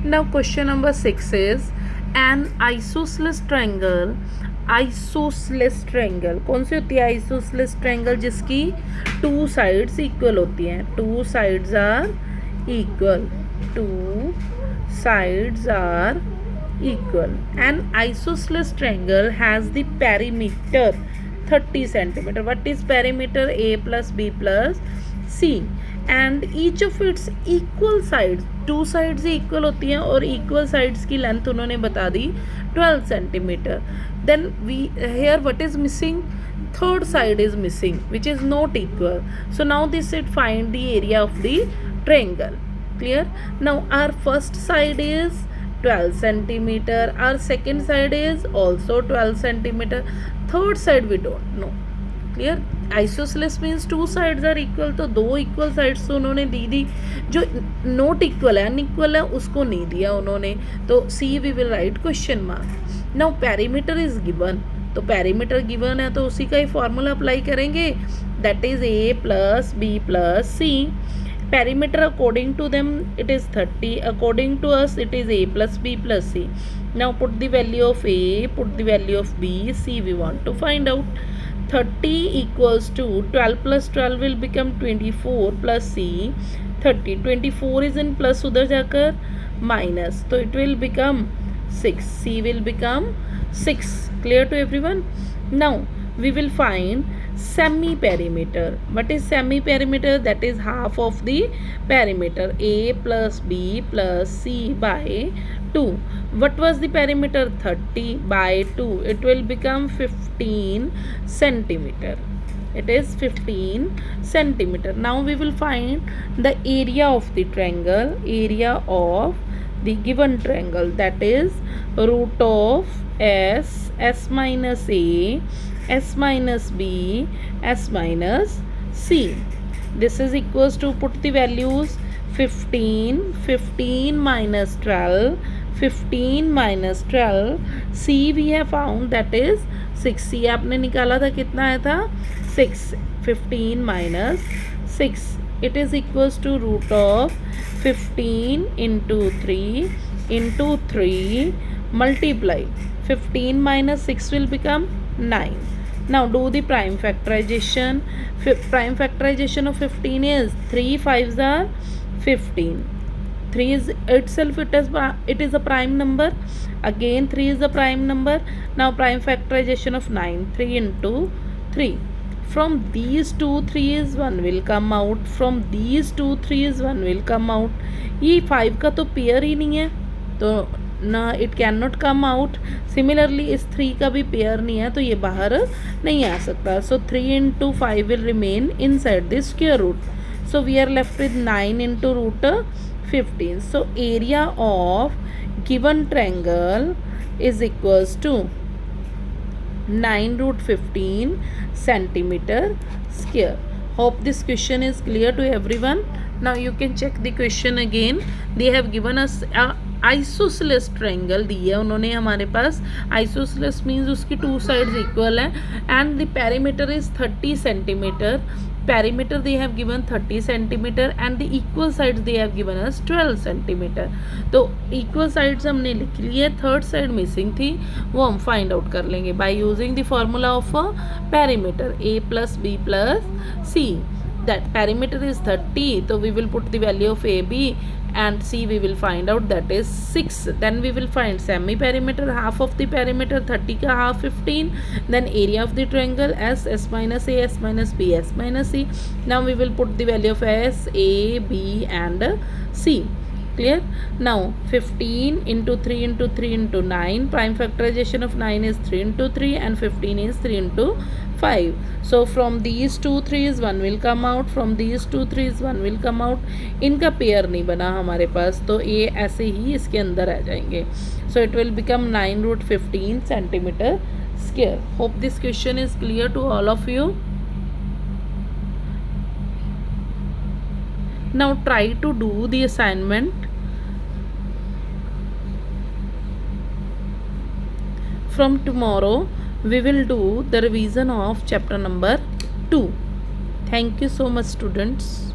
Now question number 6 is an isosceles triangle. Isosceles triangle कौन सी होती है? आइसोसलेस ट्रायंगल जिसकी टू साइड्स इक्वल होती हैं. Two sides are equal. Two sides are equal. An isosceles triangle has the perimeter 30 centimeter. What is perimeter? A plus B plus C. And each of its equal sides, two sides equal होती हैं और equal sides की length उन्होंने बता दी 12 centimeter. Then we here what is missing? Third side is missing, which is not equal. So now this should find the area of the triangle. Clear? Now our first side is 12 centimeter. Our second side is also 12 centimeter. Third side we don't know. Clear? Isosceles means two sides are equal. तो दो equal sides तो उन्होंने दी जो not equal है unequal है उसको नहीं दिया उन्होंने. तो C we will write question mark. Now perimeter is given. तो perimeter given है तो उसी का ही formula apply करेंगे. That is A plus B plus C. Perimeter according to them it is 30. According to us it is A plus B plus C. Now put the value of A, put the value of B, C we want to find out. 30 equals to 12 plus 12 will become 24 plus C 30. 24 is in plus उधर जाकर minus तो it will become 6. C will become 6. Clear to everyone? Now we will find semi perimeter. What is semi perimeter? That is half of the perimeter. A plus B plus C by 2. What was the perimeter? 30 by 2. It will become 15 centimeter. It is 15 centimeter. Now we will find the area of the triangle. Area of the given triangle, that is root of S minus A, S minus B, S minus C. This is equals to, put the values, 15, 15 minus 12, 15 minus 12. C we have found, that is 6. C आपने निकाला था, कितना आया था? 6. 15 minus 6. It is equals to root of 15 into 3 into 3 multiply. 15 minus 6 will become 9. Now do the prime factorization. Prime factorization of 15 is 3 5s are 15. 3 is itself, it is a prime number. Again 3 is a prime number. Now prime factorization of 9. 3 into 3. From these two 3's 1 will come out. From these two 3's 1 will come out. ये 5 का तो pair ही नहीं है तो ना it can not come out. Similarly इस 3 का भी पेयर नहीं है तो ये बाहर नहीं आ सकता. सो 3 into 5 will remain inside the square root. So we are left with 9 into root 15. So area of given triangle is equals to 9 root 15 centimeter square. Hope this question is clear to everyone. Now you can check the question again. They have given us a isosceles triangle दी है उन्होंने हमारे पास. Isosceles means उसकी two sides equal है and the perimeter is 30 centimetre. Perimeter they have given 30 centimetre and the equal sides they have given us 12 centimetre. तो equal sides हमने लिख लिए, थर्ड साइड मिसिंग थी, वो हम फाइंड आउट कर लेंगे by using the formula of perimeter A plus B plus C. That perimeter is 30, so we will put the value of AB and C we will find out, that is 6. Then we will find semi perimeter, half of the perimeter, 30 ka half 15. Then area of the triangle S minus A, S minus B, S minus C. Now we will put the value of S, A, B and C. Clear? Now 15 into 3 into 3 into 9. Prime factorization of 9 is 3 into 3 and 15 is 3 into 5. So from these two 3's 1 will come out. From these two 3's 1 will come out. इनका pair नहीं बना हमारे पास तो ये ऐसे ही इसके अंदर आ जाएंगे. So it will become 9 root 15 centimeter square. Hope this question is clear to all of you. Now try to do the assignment. From tomorrow we will do the revision of chapter number 2. Thank you so much students.